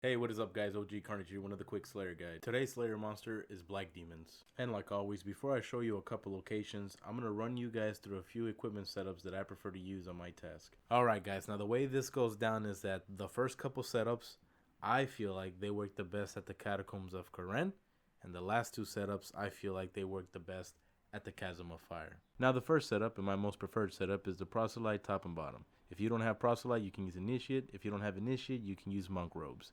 Hey, what is up guys? OG Carnage here, one of the quick Slayer guys. Today's Slayer monster is Black Demons. And like always, before I show you a couple locations, I'm going to run you guys through a few equipment setups that I prefer to use on my task. Alright guys, now the way this goes down is that the first couple setups, I feel like they work the best at the Catacombs of Current. And the last two setups, I feel like they work the best at the Chasm of Fire. Now the first setup, and my most preferred setup, is the Proselyte top and bottom. If you don't have Proselyte, you can use Initiate. If you don't have Initiate, you can use Monk Robes.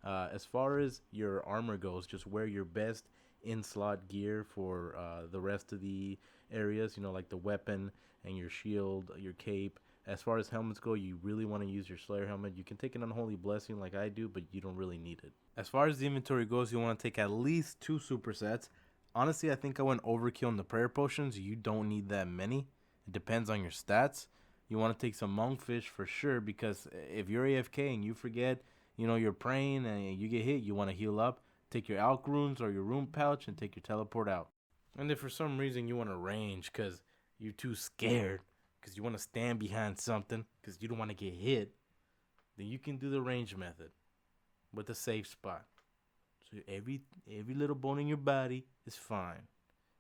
As far as your armor goes, just wear your best in-slot gear for the rest of the areas, like the weapon and your shield, your cape. As far as helmets go, you really want to use your Slayer helmet. You can take an Unholy Blessing like I do, but you don't really need it. As far as the inventory goes, you want to take at least 2 supersets. Honestly, I think I went overkill in the prayer potions. You don't need that many. It depends on your stats. You want to take some monkfish for sure, because if you're AFK and you forget, you're praying and you get hit, you want to heal up. Take your alk runes or your rune pouch and take your teleport out. And if for some reason you want to range because you're too scared, because you want to stand behind something, because you don't want to get hit, then you can do the range method with a safe spot. So every little bone in your body is fine.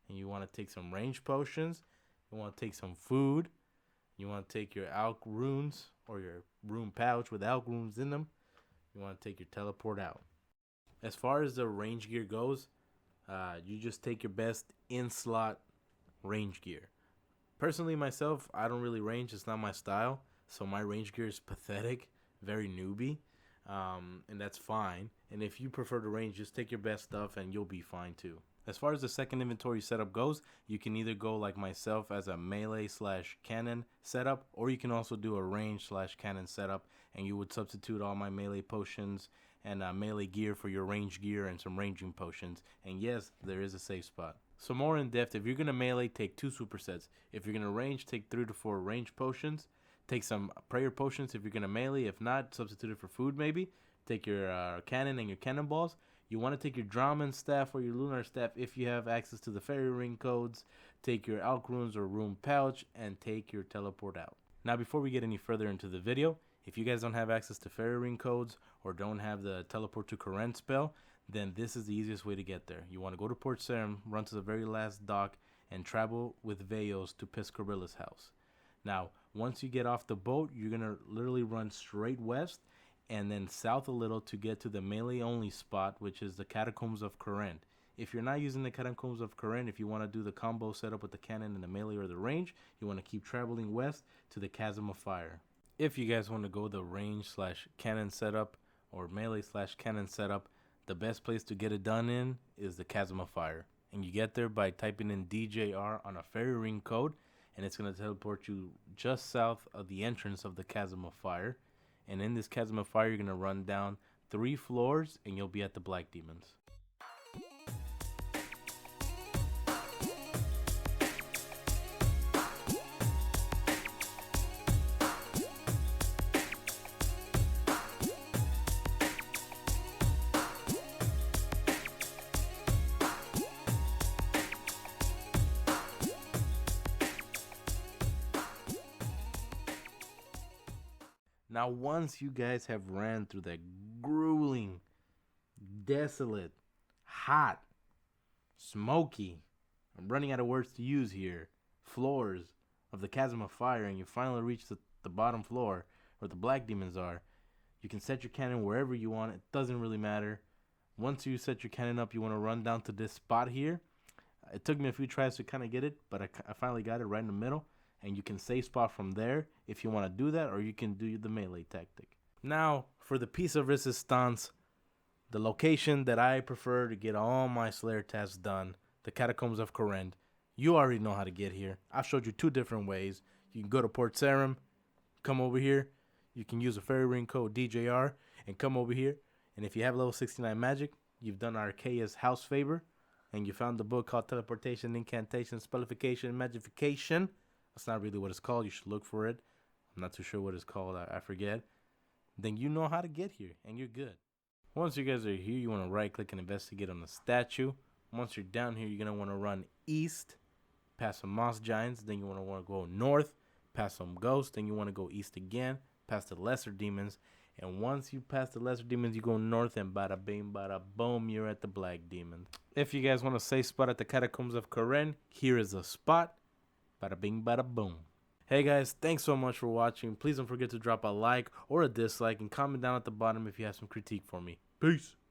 And you want to take some range potions. You want to take some food. You want to take your alk runes or your rune pouch with alk runes in them. You want to take your teleport out. As far as the range gear goes, you just take your best in-slot range gear. Personally, myself, I don't really range. It's not my style. So my range gear is pathetic, very newbie, and that's fine. And if you prefer to range, just take your best stuff and you'll be fine too. As far as the second inventory setup goes, you can either go like myself as a melee/cannon setup, or you can also do a range/cannon setup, and you would substitute all my melee potions and melee gear for your range gear and some ranging potions. And yes, there is a safe spot. So more in depth, if you're going to melee, take 2 supersets. If you're going to range, take 3 to 4 range potions. Take some prayer potions if you're going to melee. If not, substitute it for food maybe. Take your cannon and your cannonballs. You want to take your Drahman staff or your Lunar staff if you have access to the fairy ring codes. Take your alk runes or rune pouch and take your teleport out. Now before we get any further into the video, if you guys don't have access to fairy ring codes or don't have the teleport to Current spell, then this is the easiest way to get there. You want to go to Port Sarim, run to the very last dock, and travel with Veos to Piscarilla's house. Now, once you get off the boat, you're going to literally run straight west and then south a little to get to the melee only spot, which is the Catacombs of Current. If you're not using the Catacombs of Current, if you want to do the combo setup with the cannon and the melee or the range, you want to keep traveling west to the Chasm of Fire. If you guys want to go the range/cannon setup or melee/cannon setup, the best place to get it done in is the Chasm of Fire. And you get there by typing in DJR on a fairy ring code, and it's going to teleport you just south of the entrance of the Chasm of Fire. And in this Chasm of Fire, you're going to run down 3 floors and you'll be at the Black Demons. Now, once you guys have ran through that grueling, desolate, hot, smoky, I'm running out of words to use here, floors of the Chasm of Fire, and you finally reach the bottom floor where the Black Demons are, you can set your cannon wherever you want. It doesn't really matter. Once you set your cannon up, you want to run down to this spot here. It took me a few tries to kind of get it, but I finally got it right in the middle. And you can save spot from there if you want to do that, or you can do the melee tactic. Now, for the piece of resistance, the location that I prefer to get all my Slayer tasks done, the Catacombs of Current. You already know how to get here. I've showed you 2 different ways. You can go to Port Sarim, come over here. You can use a fairy ring code DJR and come over here. And if you have level 69 magic, you've done Archaea's house favor, and you found the book called Teleportation, Incantation, Spellification, and Magification. That's not really what it's called. You should look for it. I'm not too sure what it's called. I forget. Then you know how to get here, and you're good. Once you guys are here, you want to right-click and investigate on the statue. Once you're down here, you're going to want to run east, past some moss giants. Then you want to go north, past some ghosts. Then you want to go east again, past the lesser demons. And once you pass the lesser demons, you go north, and bada bing, bada boom, you're at the black demons. If you guys want a safe spot at the Catacombs of Current, here is a spot. Bada bing, bada boom. Hey guys, thanks so much for watching. Please don't forget to drop a like or a dislike and comment down at the bottom if you have some critique for me. Peace.